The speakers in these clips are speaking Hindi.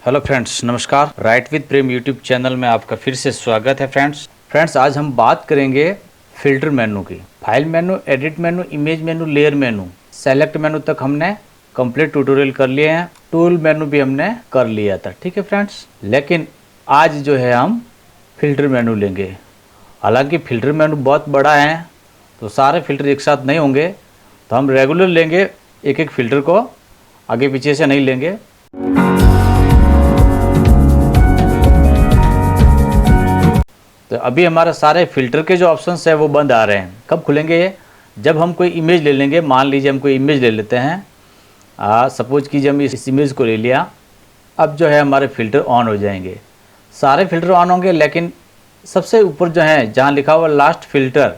हेलो फ्रेंड्स, नमस्कार। Right with Prem YouTube channel में आपका फिर से स्वागत है। फ्रेंड्स आज हम बात करेंगे फिल्टर मेनू की। फाइल मेनू, एडिट मेनू, इमेज मेनू, लेयर मेनू, सेलेक्ट मेनू तक हमने कंप्लीट ट्यूटोरियल कर लिए हैं। टूल मेनू भी हमने कर लिया था, ठीक है फ्रेंड्स। लेकिन आज जो है हम फिल्टर मेनू लेंगे। हालांकि फिल्टर मेनू बहुत बड़ा है तो सारे फिल्टर एक साथ नहीं होंगे, तो हम रेगुलर लेंगे, एक एक फिल्टर को आगे पीछे से नहीं लेंगे। तो अभी हमारे सारे फिल्टर के जो ऑप्शंस है वो बंद आ रहे हैं। कब खुलेंगे ये? जब हम कोई इमेज ले लेंगे। मान लीजिए हम कोई इमेज ले लेते हैं, सपोज कीजिए हम इस इमेज को ले लिया। अब जो है हमारे फ़िल्टर ऑन हो जाएंगे, सारे फिल्टर ऑन होंगे, लेकिन सबसे ऊपर जो है जहाँ लिखा हुआ लास्ट फिल्टर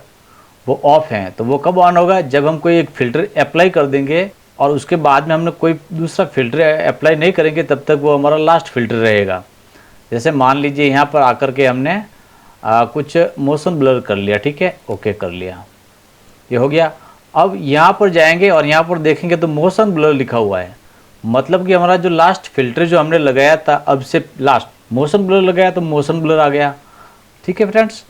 वो ऑफ है। तो वो कब ऑन होगा? जब हम कोई एक फ़िल्टर अप्लाई कर देंगे और उसके बाद में हमने कोई दूसरा फिल्टर अप्लाई नहीं करेंगे, तब तक वो हमारा लास्ट फिल्टर रहेगा। जैसे मान लीजिए यहाँ पर आकर के हमने कुछ मोशन ब्लर कर लिया, ठीक है, ओके कर लिया, ये हो गया। अब यहाँ पर जाएंगे और यहाँ पर देखेंगे तो मोशन ब्लर लिखा हुआ है, मतलब कि हमारा जो लास्ट फिल्टर जो हमने लगाया था, अब से लास्ट मोशन ब्लर लगाया तो मोशन ब्लर आ गया, ठीक है फ्रेंड्स।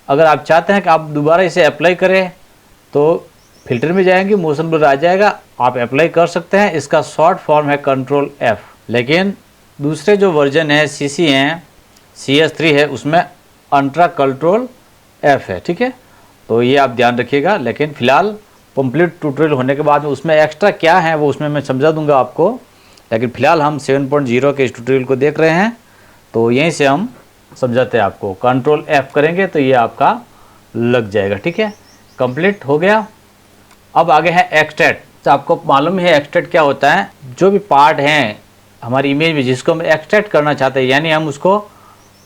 अगर आप चाहते हैं कि आप दोबारा इसे अप्लाई करें तो फिल्टर में जाएंगे, मोशन ब्लर आ जाएगा, आप अप्लाई कर सकते हैं। इसका शॉर्ट फॉर्म है Ctrl+F। लेकिन दूसरे जो वर्जन है CC हैं, CS3 है, उसमें अल्ट्रा Ctrl+F है, ठीक है। तो ये आप ध्यान रखिएगा। लेकिन फ़िलहाल कंप्लीट ट्यूटोरियल होने के बाद में उसमें एक्स्ट्रा क्या है वो उसमें मैं समझा दूंगा आपको। लेकिन फ़िलहाल हम 7.0 के इस ट्यूटोरियल को देख रहे हैं, तो यहीं से हम समझाते हैं आपको। Ctrl+F करेंगे तो ये आपका लग जाएगा, ठीक है, कंप्लीट हो गया। अब आगे है एक्सट्रैक्ट। तो आपको मालूम है एक्सट्रैक्ट क्या होता है? जो भी पार्ट हैं हमारी इमेज में जिसको हम एक्सट्रैक्ट करना चाहते हैं, यानी हम उसको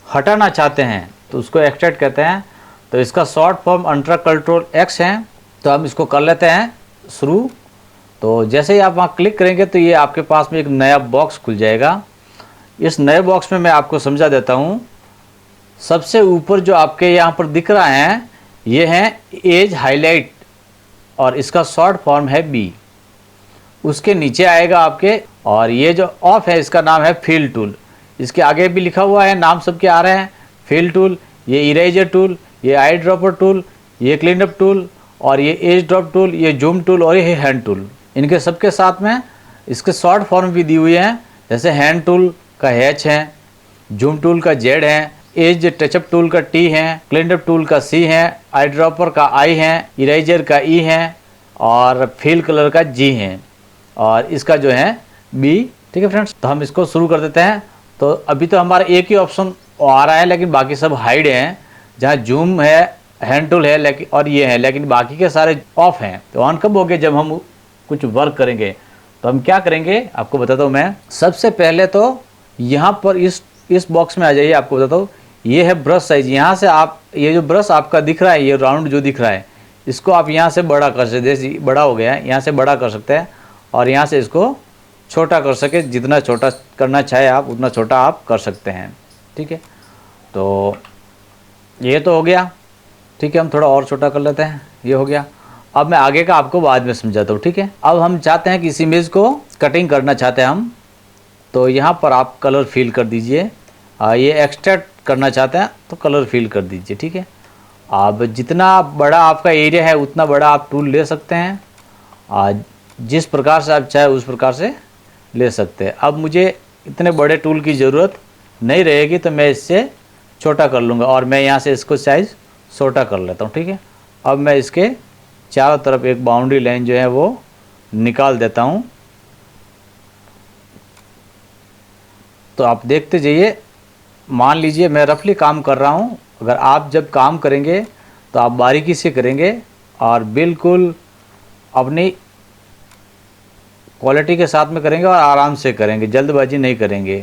हटाना चाहते हैं, तो उसको एक्सट्रैक्ट कहते हैं। तो इसका शॉर्ट फॉर्म अल्ट्रा Ctrl+X है। तो हम इसको कर लेते हैं शुरू। तो जैसे ही आप वहाँ क्लिक करेंगे तो ये आपके पास में एक नया बॉक्स खुल जाएगा। इस नए बॉक्स में मैं आपको समझा देता हूँ। सबसे ऊपर जो आपके यहाँ पर दिख रहा है ये है एज हाईलाइट और इसका शॉर्ट फॉर्म है B। उसके नीचे आएगा आपके, और ये जो ऑफ है इसका नाम है फिल टूल। इसके आगे भी लिखा हुआ है, नाम सबके आ रहे हैं, फिल टूल, ये इरेजर टूल, ये आई ड्रॉपर टूल, ये क्लीन अप टूल, और ये एज ड्रॉप टूल, ये जूम टूल और ये हैंड टूल। इनके सबके साथ में इसके शॉर्ट फॉर्म भी दी हुई हैं। जैसे हैंड टूल का H है, जूम टूल का Z है, एज टचअप टूल का T है, क्लीन अप टूल का C है, आई ड्रॉपर का I है, इरेजर का E है, और फिल कलर का G है, और इसका जो है B, ठीक है फ्रेंड्स। तो हम इसको शुरू कर देते हैं। तो अभी तो हमारा एक ही ऑप्शन आ रहा है, लेकिन बाकी सब हाइड हैं। जहाँ जूम है, हैंड टूल है, लेकिन और ये है, लेकिन बाकी के सारे ऑफ हैं। तो ऑन कब हो गए? जब हम कुछ वर्क करेंगे। तो हम क्या करेंगे आपको बताता हूँ मैं। सबसे पहले तो यहाँ पर इस बॉक्स में आ जाइए। आपको बताता हूँ, ये है ब्रश साइज। यहाँ से आप ये जो ब्रश आपका दिख रहा है, ये राउंड जो दिख रहा है, इसको आप यहाँ से बड़ा कर सकते हैं। जैसे बड़ा हो गया है, यहाँ से बड़ा कर सकते हैं, और यहाँ से इसको छोटा कर सके। जितना छोटा करना चाहे आप उतना छोटा आप कर सकते हैं, ठीक है। तो ये तो हो गया, ठीक है। हम थोड़ा और छोटा कर लेते हैं, ये हो गया। अब मैं आगे का आपको बाद में समझाता हूँ, ठीक है। अब हम चाहते हैं कि इस इमेज को कटिंग करना चाहते हैं हम, तो यहाँ पर आप कलर फिल कर दीजिए। ये एक्सट्रैक्ट करना चाहते हैं तो कलर फिल कर दीजिए, ठीक है। अब जितना बड़ा आपका एरिया है उतना बड़ा आप टूल ले सकते हैं। जिस प्रकार से आप चाहे उस प्रकार से ले सकते हैं। अब मुझे इतने बड़े टूल की ज़रूरत नहीं रहेगी, तो मैं इससे छोटा कर लूँगा, और मैं यहाँ से इसको साइज़ छोटा कर लेता हूँ, ठीक है। अब मैं इसके चारों तरफ एक बाउंड्री लाइन जो है वो निकाल देता हूँ। तो आप देखते जाइए। मान लीजिए मैं रफली काम कर रहा हूँ। अगर आप जब काम करेंगे तो आप बारीकी से करेंगे और बिल्कुल अपनी क्वालिटी के साथ में करेंगे और आराम से करेंगे, जल्दबाजी नहीं करेंगे।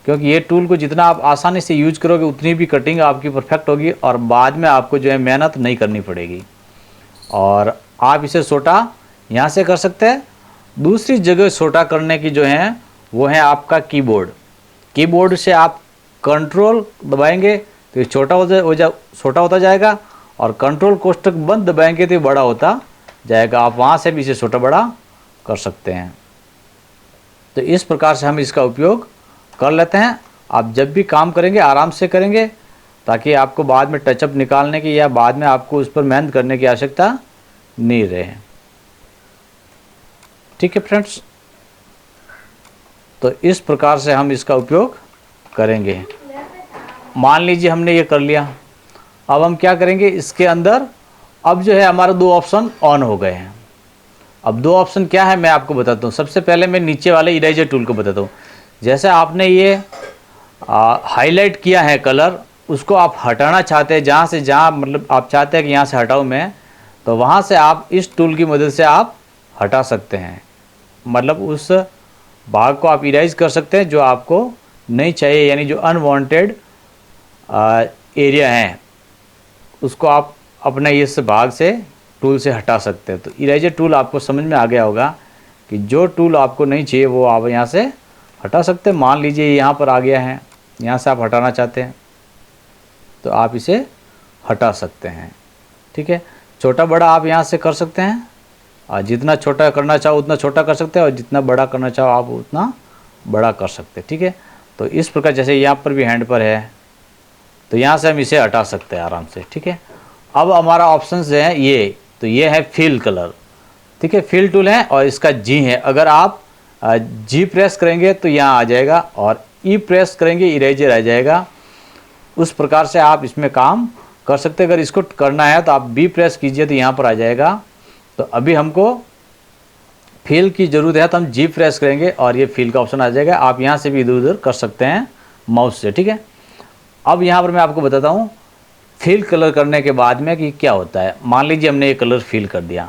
क्योंकि ये टूल को जितना आप आसानी से यूज करोगे उतनी भी कटिंग आपकी परफेक्ट होगी, और बाद में आपको जो है मेहनत नहीं करनी पड़ेगी। और आप इसे छोटा यहाँ से कर सकते हैं। दूसरी जगह छोटा करने की जो है वो है आपका कीबोर्ड। कीबोर्ड से आप कंट्रोल दबाएंगे तो ये छोटा छोटा होता जाएगा, और कंट्रोल कोष्ठक बंद दबाएंगे तो ये बड़ा होता जाएगा। आप वहाँ से भी इसे छोटा बड़ा कर सकते हैं। तो इस प्रकार से हम इसका उपयोग कर लेते हैं। आप जब भी काम करेंगे आराम से करेंगे, ताकि आपको बाद में टचअप निकालने की या बाद में आपको उस पर मेहनत करने की आवश्यकता नहीं रहे। ठीक है फ्रेंड्स, तो इस प्रकार से हम इसका उपयोग करेंगे। मान लीजिए हमने ये कर लिया, अब हम क्या करेंगे इसके अंदर, अब जो है हमारा 2 ऑप्शन ऑन हो गए हैं। अब 2 ऑप्शन क्या है मैं आपको बताता हूँ। सबसे पहले मैं नीचे वाले इरेजर टूल को बताता हूँ। जैसे आपने ये हाईलाइट किया है कलर, उसको आप हटाना चाहते हैं, जहाँ से जहाँ मतलब आप चाहते हैं कि यहाँ से हटाऊँ मैं, तो वहाँ से आप इस टूल की मदद से आप हटा सकते हैं। मतलब उस भाग को आप इरेज कर सकते हैं जो आपको नहीं चाहिए, यानी जो अनवांटेड एरिया है उसको आप अपने इस भाग से टूल से हटा सकते हैं। तो इरेजर टूल आपको समझ में आ गया होगा कि जो टूल आपको नहीं चाहिए वो आप यहाँ से हटा सकते हैं। मान लीजिए यहाँ पर आ गया है, यहाँ से आप हटाना चाहते हैं तो आप इसे हटा सकते हैं। ठीक है, छोटा बड़ा आप यहाँ से कर सकते हैं, और जितना छोटा करना चाहो उतना छोटा कर सकते हैं, और जितना बड़ा करना चाहो आप उतना बड़ा कर सकते हैं। ठीक है, तो इस प्रकार जैसे यहाँ पर भी हैंड पर है तो यहाँ से हम इसे हटा सकते हैं आराम से। ठीक है, अब हमारा ऑप्शन है ये, तो ये है फिल कलर। ठीक है, फिल टूल है और इसका जी है। अगर आप जी प्रेस करेंगे तो यहाँ आ जाएगा, और ई प्रेस करेंगे इरेजर आ जाएगा। उस प्रकार से आप इसमें काम कर सकते हैं। अगर इसको करना है तो आप बी प्रेस कीजिए तो यहाँ पर आ जाएगा। तो अभी हमको फिल की ज़रूरत है तो हम जी प्रेस करेंगे और ये फिल का ऑप्शन आ जाएगा। आप यहाँ से भी इधर उधर कर सकते हैं माउस से। ठीक है, अब यहाँ पर मैं आपको बताता हूँ फिल कलर करने के बाद में कि क्या होता है। मान लीजिए हमने ये कलर फिल कर दिया।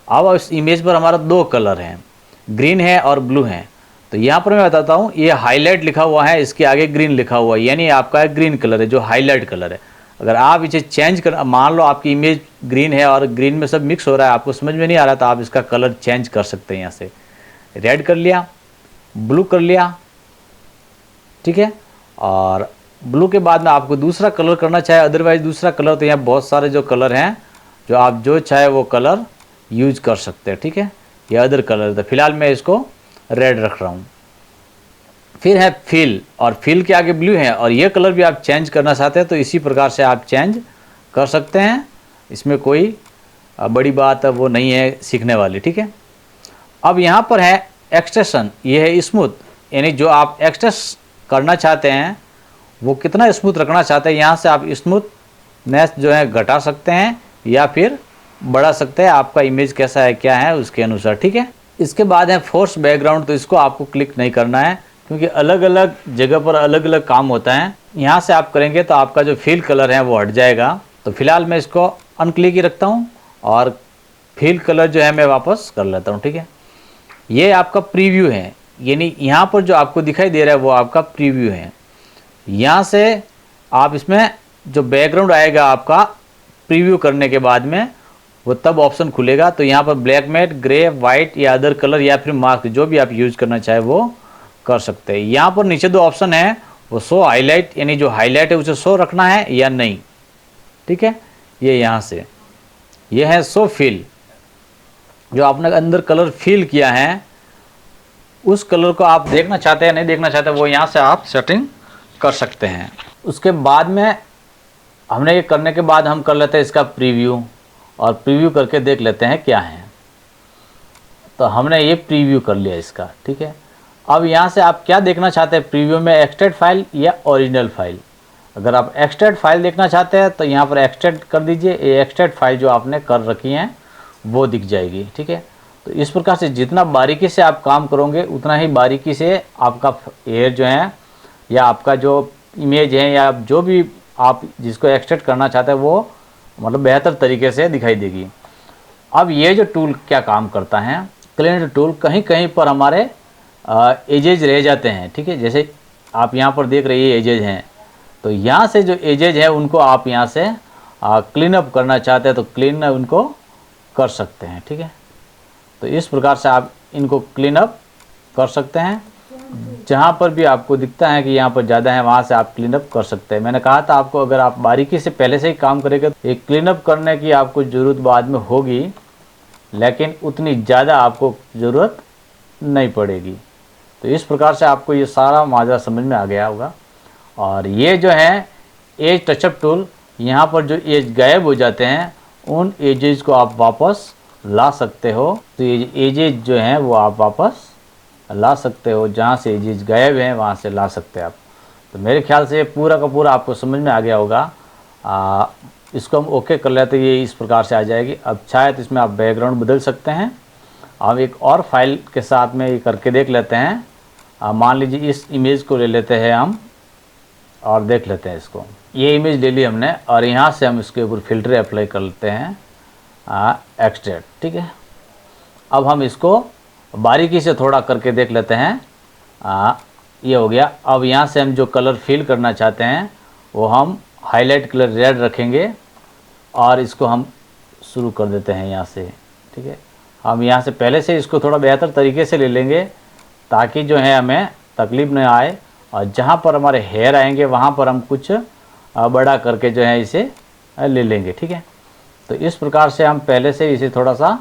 अब इस इमेज पर हमारा 2 कलर हैं, ग्रीन है और ब्लू है। तो यहाँ पर मैं बताता हूँ, ये हाईलाइट लिखा हुआ है, इसके आगे ग्रीन लिखा हुआ है, यानी आपका ग्रीन कलर है जो हाईलाइट कलर है। अगर आप इसे चेंज कर, मान लो आपकी इमेज ग्रीन है और ग्रीन में सब मिक्स हो रहा है, आपको समझ में नहीं आ रहा, तो आप इसका कलर चेंज कर सकते हैं। यहाँ से रेड कर लिया, ब्लू कर लिया। ठीक है, और ब्लू के बाद में आपको दूसरा कलर करना चाहे, अदरवाइज दूसरा कलर, तो यहाँ बहुत सारे जो कलर हैं जो आप जो चाहे वो कलर यूज कर सकते हैं। ठीक है, ये अदर कलर, तो फिलहाल मैं इसको रेड रख रहा हूँ। फिर है फिल, और फिल के आगे ब्लू है, और ये कलर भी आप चेंज करना चाहते हैं तो इसी प्रकार से आप चेंज कर सकते हैं। इसमें कोई बड़ी बात वो नहीं है सीखने वाली। ठीक है, अब यहाँ पर है एक्सटेंशन, ये है स्मूथ, यानी जो आप एक्सटेंस करना चाहते हैं वो कितना स्मूथ रखना चाहते हैं। यहाँ से आप स्मूथनेस जो है घटा सकते हैं या फिर बढ़ा सकते हैं, आपका इमेज कैसा है क्या है उसके अनुसार। ठीक है, इसके बाद है फोर्स बैकग्राउंड, तो इसको आपको क्लिक नहीं करना है क्योंकि अलग अलग जगह पर अलग अलग काम होता है। यहाँ से आप करेंगे तो आपका जो फिल कलर है वो हट जाएगा। तो फिलहाल मैं इसको अनक्लिक ही रखता हूँ और फिल कलर जो है मैं वापस कर लेता हूँ। ठीक है, ये आपका प्रीव्यू है, यानी यहाँ पर जो आपको दिखाई दे रहा है वो आपका प्रीव्यू है। यहाँ से आप इसमें जो बैकग्राउंड आएगा आपका प्रीव्यू करने के बाद में वो तब ऑप्शन खुलेगा। तो यहाँ पर ब्लैक मैट, ग्रे, वाइट या अदर कलर या फिर मार्क, जो भी आप यूज़ करना चाहे वो कर सकते हैं। यहाँ पर नीचे 2 ऑप्शन है, वो शो हाईलाइट, यानी जो हाईलाइट है उसे शो रखना है या नहीं। ठीक है, ये यहाँ से ये है शो फिल, जो आपने अंदर कलर फिल किया है उस कलर को आप देखना चाहते हैं नहीं देखना चाहते, वो यहाँ से आप सेटिंग कर सकते हैं। उसके बाद में हमने ये करने के बाद हम कर लेते हैं इसका प्रीव्यू, और प्रीव्यू करके देख लेते हैं क्या है। तो हमने ये प्रीव्यू कर लिया इसका। ठीक है, अब यहाँ से आप क्या देखना चाहते हैं प्रीव्यू में, एक्सट्रैक्ट फाइल या ओरिजिनल फाइल। अगर आप एक्सट्रैक्ट फाइल देखना चाहते हैं तो यहाँ पर एक्सट्रैक्ट कर दीजिए, ये एक्सट्रैक्ट फाइल जो आपने कर रखी हैं वो दिख जाएगी। ठीक है, तो इस प्रकार से जितना बारीकी से आप काम करोगे उतना ही बारीकी से आपका हेयर जो है या आपका जो इमेज है या जो भी आप जिसको एक्सट्रैक्ट करना चाहते हैं वो मतलब बेहतर तरीके से दिखाई देगी। अब ये जो टूल क्या काम करता है, क्लीन टूल, कहीं कहीं पर हमारे एजेज रह जाते हैं। ठीक है, जैसे आप यहाँ पर देख रहे हैं एजेज हैं, तो यहाँ से जो एजेज है उनको आप यहाँ से क्लीन अप करना चाहते हैं तो क्लीन उनको कर सकते हैं। ठीक है, तो इस प्रकार से आप इनको क्लीन अप कर सकते हैं। जहाँ पर भी आपको दिखता है कि यहाँ पर ज़्यादा है वहाँ से आप क्लीन अप कर सकते हैं। मैंने कहा था आपको अगर आप बारीकी से पहले से ही काम करेंगे तो एक क्लीन अप करने की आपको ज़रूरत बाद में होगी, लेकिन उतनी ज़्यादा आपको ज़रूरत नहीं पड़ेगी। तो इस प्रकार से आपको ये सारा माजरा समझ में आ गया होगा। और ये जो है एज टचअप टूल, यहाँ पर जो एज गायब हो जाते हैं उन एजेस को आप वापस ला सकते हो। तो ये एजेस जो हैं वो आप वापस ला सकते हो, जहाँ से एजेस गायब हैं वहाँ से ला सकते हैं आप। तो मेरे ख्याल से पूरा का पूरा आपको समझ में आ गया होगा। इसको हम ओके कर लेते, ये इस प्रकार से आ जाएगी। अब शायद इसमें आप बैकग्राउंड बदल सकते हैं। अब एक और फाइल के साथ में ये करके देख लेते हैं। मान लीजिए इस इमेज को ले लेते हैं हम और देख लेते हैं इसको। ये इमेज ले ली हमने और यहाँ से हम इसके ऊपर फिल्टर अप्लाई कर लेते हैं, एक्सट्रैक्ट, ठीक है। अब हम इसको बारीकी से थोड़ा करके देख लेते हैं। ये हो गया। अब यहाँ से हम जो कलर फिल करना चाहते हैं वो हम हाईलाइट कलर रेड रखेंगे और इसको हम शुरू कर देते हैं यहाँ से, ठीक है। हम यहाँ से पहले से इसको थोड़ा बेहतर तरीके से ले लेंगे ताकि जो है हमें तकलीफ़ न आए। और जहाँ पर हमारे हेयर आएंगे वहाँ पर हम कुछ बड़ा करके जो है इसे ले लेंगे, ठीक है। तो इस प्रकार से हम पहले से इसे थोड़ा सा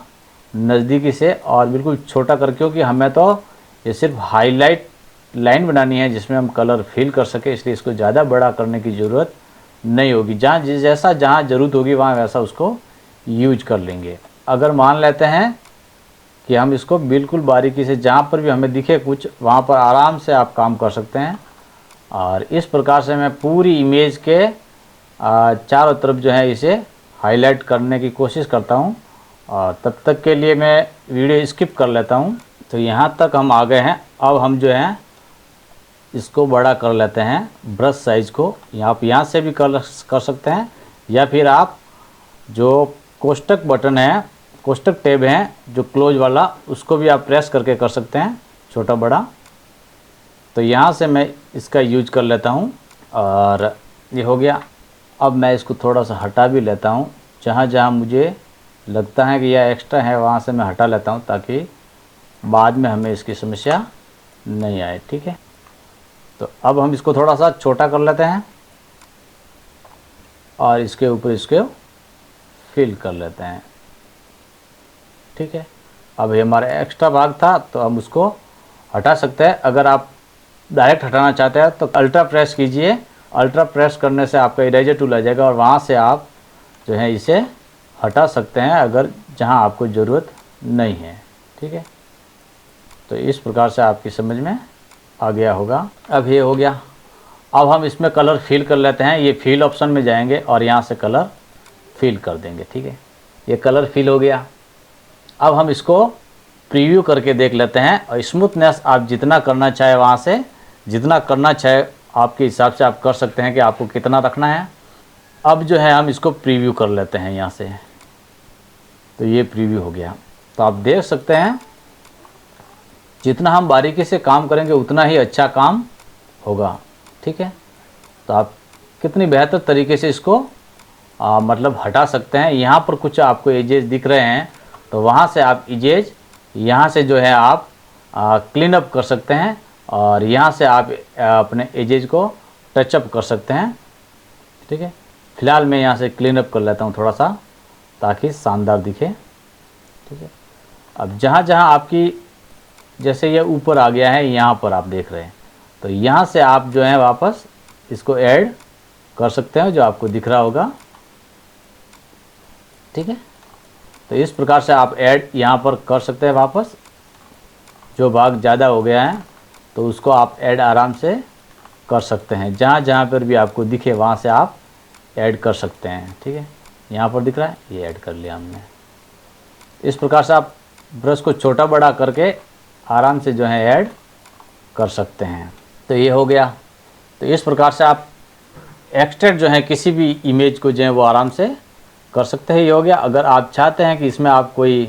नज़दीकी से और बिल्कुल छोटा कर, क्योंकि हमें तो ये सिर्फ हाईलाइट लाइन बनानी है जिसमें हम कलर फिल कर सके, इसलिए इसको ज़्यादा बड़ा करने की ज़रूरत नहीं होगी। जहाँ जैसा जहाँ ज़रूरत होगी वहाँ वैसा उसको यूज कर लेंगे। अगर मान लेते हैं कि हम इसको बिल्कुल बारीकी से जहाँ पर भी हमें दिखे कुछ वहाँ पर आराम से आप काम कर सकते हैं। और इस प्रकार से मैं पूरी इमेज के चारों तरफ जो है इसे हाईलाइट करने की कोशिश करता हूँ। और तब तक के लिए मैं वीडियो स्किप कर लेता हूँ। तो यहाँ तक हम आ गए हैं। अब हम जो है इसको बड़ा कर लेते हैं ब्रश साइज़ को। आप यहाँ से भी कर सकते हैं, या फिर आप जो कोष्टक बटन है, कोष्टक टैब है जो क्लोज वाला, उसको भी आप प्रेस करके कर सकते हैं छोटा बड़ा। तो यहाँ से मैं इसका यूज कर लेता हूँ और ये हो गया। अब मैं इसको थोड़ा सा हटा भी लेता हूँ, जहाँ जहाँ मुझे लगता है कि यह एक्स्ट्रा है वहाँ से मैं हटा लेता हूँ ताकि बाद में हमें इसकी समस्या नहीं आए, ठीक है। तो अब हम इसको थोड़ा सा छोटा कर लेते हैं और इसके ऊपर इसको फिल कर लेते हैं, ठीक है। अब ये हमारा एक्स्ट्रा भाग था तो हम उसको हटा सकते हैं। अगर आप डायरेक्ट हटाना चाहते हैं तो अल्ट्रा प्रेस कीजिए। अल्ट्रा प्रेस करने से आपका इरेजर टूल आ जाएगा और वहाँ से आप जो है इसे हटा सकते हैं अगर जहाँ आपको ज़रूरत नहीं है, ठीक है। तो इस प्रकार से आपकी समझ में आ गया होगा। अब ये हो गया। अब हम इसमें कलर फिल कर लेते हैं। ये फिल ऑप्शन में जाएंगे और यहाँ से कलर फिल कर देंगे, ठीक है। ये कलर फिल हो गया। अब हम इसको प्रीव्यू करके देख लेते हैं और स्मूथनेस आप जितना करना चाहे वहाँ से जितना करना चाहे आपके हिसाब से आप कर सकते हैं कि आपको कितना रखना है। अब जो है हम इसको प्रीव्यू कर लेते हैं यहाँ से। तो ये प्रीव्यू हो गया। तो आप देख सकते हैं जितना हम बारीकी से काम करेंगे उतना ही अच्छा काम होगा, ठीक है। तो आप कितनी बेहतर तरीके से इसको मतलब हटा सकते हैं। यहाँ पर कुछ आपको एजेस दिख रहे हैं तो वहाँ से आप एजेस यहाँ से जो है आप क्लीन अप कर सकते हैं और यहाँ से आप अपने एजेस को टचअप कर सकते हैं, ठीक है। फ़िलहाल मैं यहाँ से क्लीन अप कर लेता हूँ थोड़ा सा ताकि शानदार दिखे, ठीक है। अब जहाँ जहाँ आपकी जैसे ये ऊपर आ गया है यहाँ पर आप देख रहे हैं, तो यहाँ से आप जो है वापस इसको ऐड कर सकते हैं जो आपको दिख रहा होगा, ठीक है। तो इस प्रकार से आप ऐड यहाँ पर कर सकते हैं वापस। जो भाग ज़्यादा हो गया है तो उसको आप ऐड आराम से कर सकते हैं। जहाँ जहाँ पर भी आपको दिखे वहाँ से आप ऐड कर सकते हैं, ठीक है। यहाँ पर दिख रहा है, ये ऐड कर लिया हमने। इस प्रकार से आप ब्रश को छोटा बड़ा करके आराम से जो है ऐड कर सकते हैं। तो ये हो गया। तो इस प्रकार से आप एक्सट्रैक्ट जो है किसी भी इमेज को जो है वो आराम से कर सकते हैं। ये हो गया। अगर आप चाहते हैं कि इसमें आप कोई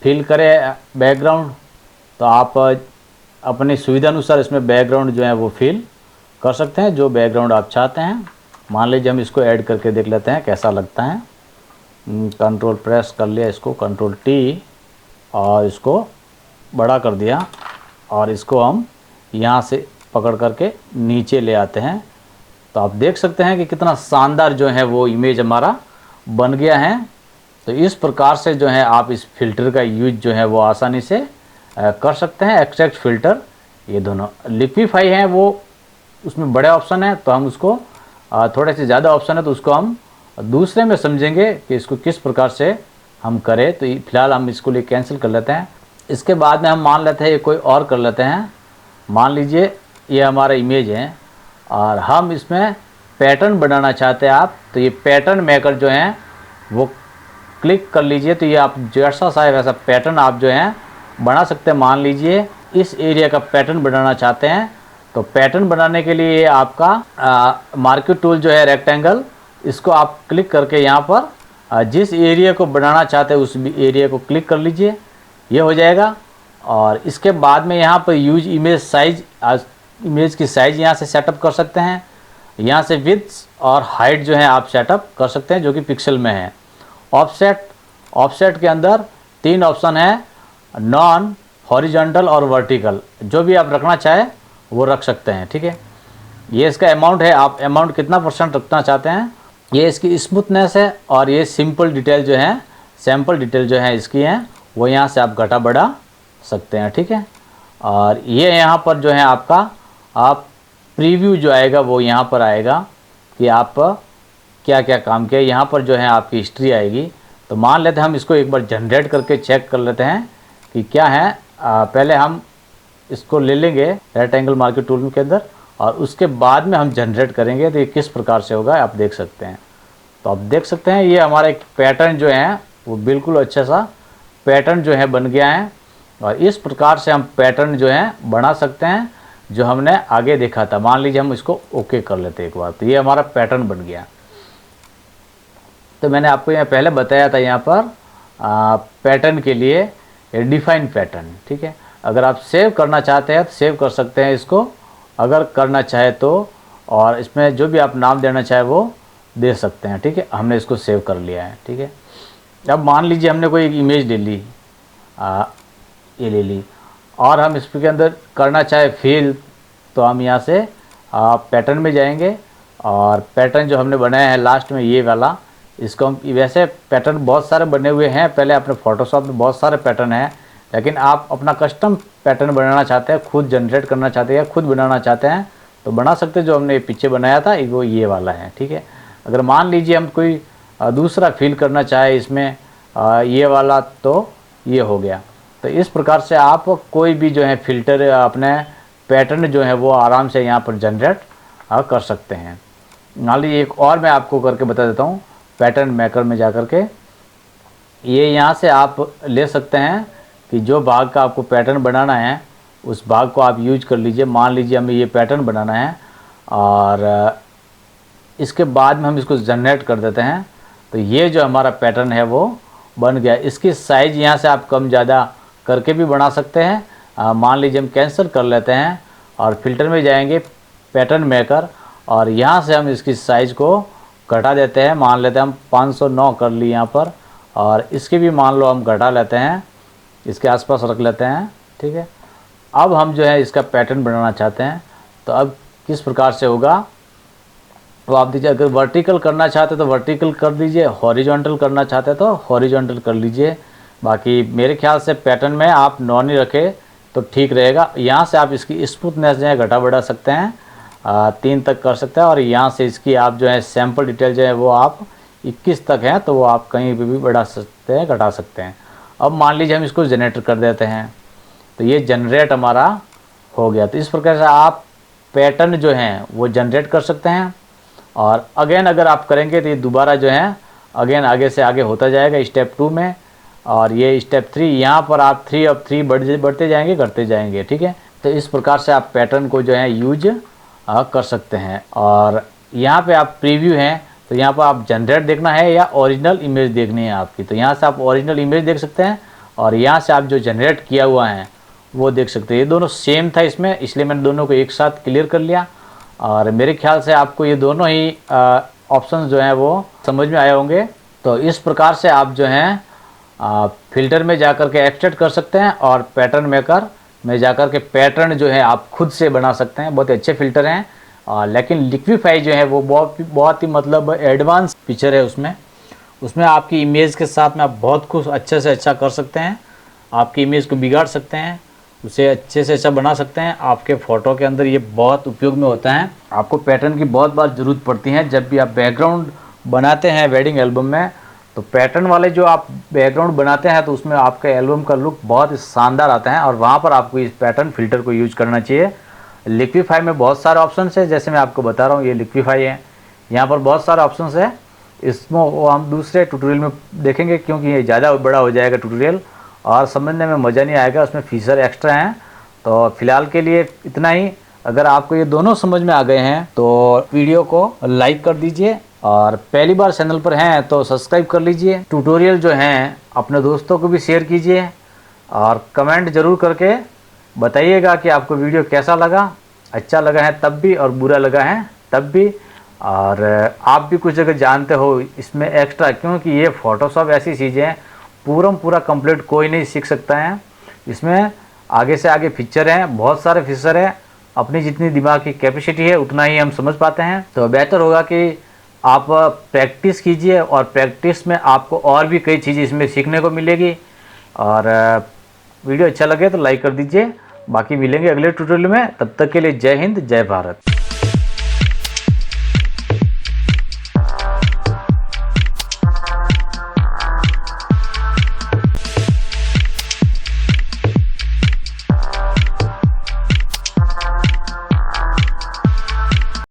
फिल करें बैकग्राउंड तो आप अपनी सुविधा अनुसार इसमें बैकग्राउंड जो है वो फिल कर सकते हैं, जो बैकग्राउंड आप चाहते हैं। मान लीजिए हम इसको ऐड करके देख लेते हैं कैसा लगता है। कंट्रोल प्रेस कर लिया, इसको कंट्रोल टी और इसको बड़ा कर दिया और इसको हम यहाँ से पकड़ करके नीचे ले आते हैं। तो आप देख सकते हैं कि कितना शानदार जो है वो इमेज हमारा बन गया है। तो इस प्रकार से जो है आप इस फिल्टर का यूज जो है वो आसानी से कर सकते हैं, एक्सट्रैक्ट फिल्टर, ये दोनों। लिक्विफाई हैं वो उसमें बड़े ऑप्शन है, तो हम उसको थोड़े से ज़्यादा ऑप्शन है तो उसको हम दूसरे में समझेंगे कि इसको किस प्रकार से हम करें। तो फिलहाल हम इसको लिए कैंसिल कर लेते हैं। इसके बाद में हम मान लेते हैं ये कोई और कर लेते हैं। मान लीजिए ये हमारा इमेज है और हम इसमें पैटर्न बनाना चाहते हैं आप, तो ये पैटर्न मेकर जो है वो क्लिक कर लीजिए। तो ये आप जैसा सा वैसा पैटर्न आप जो है बना सकते हैं। मान लीजिए इस एरिया का पैटर्न बनाना चाहते हैं, तो पैटर्न बनाने के लिए आपका मार्केट टूल जो है रेक्टेंगल, इसको आप क्लिक करके यहाँ पर जिस एरिया को बनाना चाहते हैं उस एरिया को क्लिक कर लीजिए, ये हो जाएगा। और इसके बाद में यहाँ पर यूज इमेज साइज, इमेज की साइज़ यहाँ से सेटअप कर सकते हैं। यहाँ से विड्थ और हाइट जो है आप सेटअप कर सकते हैं, जो कि पिक्सल में है। ऑफसेट के अंदर 3 ऑप्शन है, नॉन, हॉरिजॉन्टल और वर्टिकल। जो भी आप रखना चाहे वो रख सकते हैं, ठीक है। ये इसका अमाउंट है, आप अमाउंट कितना % रखना चाहते हैं। ये इसकी स्मूथनेस है और ये सिंपल डिटेल जो है, सैम्पल डिटेल जो है इसकी है, वो यहाँ से आप घटा बढ़ा सकते हैं, ठीक है। और ये यहाँ पर जो है आपका आप प्रीव्यू जो आएगा वो यहाँ पर आएगा कि आप क्या क्या काम किया। यहाँ पर जो है आपकी हिस्ट्री आएगी। तो मान लेते हैं हम इसको एक बार जनरेट करके चेक कर लेते हैं कि क्या है। पहले हम इसको ले लेंगे रेक्टेंगल मार्केट टूल के अंदर और उसके बाद में हम जनरेट करेंगे तो ये किस प्रकार से होगा आप देख सकते हैं। तो आप देख सकते हैं ये हमारा एक पैटर्न जो है वो बिल्कुल अच्छा सा पैटर्न जो है बन गया है। और इस प्रकार से हम पैटर्न जो है बना सकते हैं जो हमने आगे देखा था। मान लीजिए हम इसको ओके कर लेते हैं एक बार, तो ये हमारा पैटर्न बन गया। तो मैंने आपको यहाँ पहले बताया था यहाँ पर पैटर्न के लिए डिफाइन पैटर्न, ठीक है। अगर आप सेव करना चाहते हैं तो सेव कर सकते हैं इसको, अगर करना चाहे तो, और इसमें जो भी आप नाम देना चाहे वो दे सकते हैं, ठीक है। हमने इसको सेव कर लिया है, ठीक है। अब मान लीजिए हमने कोई एक इमेज ले ली, ये ले ली, और हम इसके अंदर करना चाहे फिल, तो हम यहाँ से पैटर्न में जाएंगे और पैटर्न जो हमने बनाया है लास्ट में ये वाला, इसको हम, वैसे पैटर्न बहुत सारे बने हुए हैं पहले अपने फोटोशॉप में, बहुत सारे पैटर्न हैं, लेकिन आप अपना कस्टम पैटर्न बनाना चाहते हैं, खुद जनरेट करना चाहते हैं या खुद बनाना चाहते हैं तो बना सकते हैं। जो हमने पीछे बनाया था वो ये वाला है, ठीक है। अगर मान लीजिए हम कोई दूसरा फिल करना चाहे इसमें ये वाला, तो ये हो गया। तो इस प्रकार से आप कोई भी जो है फ़िल्टर अपने पैटर्न जो है वो आराम से यहाँ पर जनरेट कर सकते हैं। मान लीजिए एक और मैं आपको करके बता देता हूँ। पैटर्न मेकर में जा कर के ये यहाँ से आप ले सकते हैं कि जो भाग का आपको पैटर्न बनाना है उस भाग को आप यूज कर लीजिए। मान लीजिए हमें ये पैटर्न बनाना है और इसके बाद में हम इसको जनरेट कर देते हैं, तो ये जो हमारा पैटर्न है वो बन गया। इसकी साइज़ यहाँ से आप कम ज़्यादा करके भी बना सकते हैं। मान लीजिए हम कैंसिल कर लेते हैं और फिल्टर में जाएंगे पैटर्न मेकर और यहाँ से हम इसकी साइज़ को घटा देते हैं। मान लेते हैं हम 509 कर ली यहाँ पर, और इसकी भी मान लो हम घटा लेते हैं, इसके आसपास रख लेते हैं, ठीक है। अब हम जो है इसका पैटर्न बनाना चाहते हैं, तो अब किस प्रकार से होगा तो आप दीजिए। अगर वर्टिकल करना चाहते तो वर्टिकल कर दीजिए, हॉरिजॉन्टल करना चाहते तो हॉरिजॉन्टल कर लीजिए। बाकी मेरे ख्याल से पैटर्न में आप नॉन ही रखें तो ठीक रहेगा। यहाँ से आप इसकी स्मूथनेस जो है घटा बढ़ा सकते हैं, 3 तक कर सकते हैं। और यहाँ से इसकी आप जो है सैम्पल डिटेल जो है वो आप 21 तक है, तो वो आप कहीं भी बढ़ा सकते हैं, घटा सकते हैं। अब मान लीजिए हम इसको जनरेट कर देते हैं, तो ये जनरेट हमारा हो गया। तो इस प्रकार से आप पैटर्न जो हैं वो जनरेट कर सकते हैं। और अगेन अगर आप करेंगे तो ये दोबारा जो है अगेन आगे से आगे होता जाएगा स्टेप 2 में, और ये स्टेप 3, यहाँ पर आप 3 अब 3 बढ़ते जाएंगे, करते जाएंगे, ठीक है। तो इस प्रकार से आप पैटर्न को जो है यूज कर सकते हैं। और यहाँ पे आप प्रीव्यू हैं, तो यहाँ पर आप जनरेट देखना है या ओरिजिनल इमेज देखनी है आपकी, तो यहाँ से आप ओरिजिनल इमेज देख सकते हैं और यहाँ से आप जो जनरेट किया हुआ है वो देख सकते हैं। ये दोनों सेम था इसमें, इसलिए मैंने दोनों को एक साथ क्लियर कर लिया। और मेरे ख्याल से आपको ये दोनों ही ऑप्शंस जो हैं वो समझ में आए होंगे। तो इस प्रकार से आप जो हैं फ़िल्टर में जाकर के एक्सट्रैक्ट कर सकते हैं और पैटर्न मेकर में जाकर के पैटर्न जो है आप खुद से बना सकते हैं। बहुत अच्छे फ़िल्टर हैं, लेकिन लिक्विफाई जो है वो बहुत ही मतलब एडवांस फीचर है उसमें आपकी इमेज के साथ में आप बहुत कुछ अच्छे से अच्छा कर सकते हैं। आपकी इमेज को बिगाड़ सकते हैं, उसे अच्छे से अच्छा बना सकते हैं। आपके फ़ोटो के अंदर ये बहुत उपयोग में होता है। आपको पैटर्न की बहुत बार ज़रूरत पड़ती है जब भी आप बैकग्राउंड बनाते हैं वेडिंग एल्बम में, तो पैटर्न वाले जो आप बैकग्राउंड बनाते हैं तो उसमें आपके एल्बम का लुक बहुत ही शानदार आता है और वहाँ पर आपको इस पैटर्न फिल्टर को यूज करना चाहिए। लिक्विफाई में बहुत सारे ऑप्शन है, जैसे मैं आपको बता रहा हूँ, ये लिक्विफाई है, यहाँ पर बहुत सारे ऑप्शन है। इसमें वो हम दूसरे ट्यूटोरियल में देखेंगे क्योंकि ये ज़्यादा बड़ा हो जाएगा ट्यूटोरियल और समझने में मज़ा नहीं आएगा, उसमें फीचर एक्स्ट्रा हैं। तो फिलहाल के लिए इतना ही। अगर आपको ये दोनों समझ में आ गए हैं तो वीडियो को लाइक कर दीजिए और पहली बार चैनल पर हैं तो सब्सक्राइब कर लीजिए। ट्यूटोरियल जो हैं अपने दोस्तों को भी शेयर कीजिए और कमेंट ज़रूर करके बताइएगा कि आपको वीडियो कैसा लगा। अच्छा लगा है तब भी और बुरा लगा है तब भी। और आप भी कुछ अगर जानते हो इसमें एक्स्ट्रा, क्योंकि ये फ़ोटोशॉप ऐसी चीज़ें हैं पूरा कंप्लीट कोई नहीं सीख सकता है। इसमें आगे से आगे फीचर हैं, बहुत सारे फीचर हैं। अपनी जितनी दिमाग की कैपेसिटी है उतना ही हम समझ पाते हैं। तो बेहतर होगा कि आप प्रैक्टिस कीजिए और प्रैक्टिस में आपको और भी कई चीज़ें इसमें सीखने को मिलेगी। और वीडियो अच्छा लगे तो लाइक कर दीजिए। बाकी मिलेंगे अगले ट्यूटोरियल में, तब तक के लिए जय हिंद जय भारत।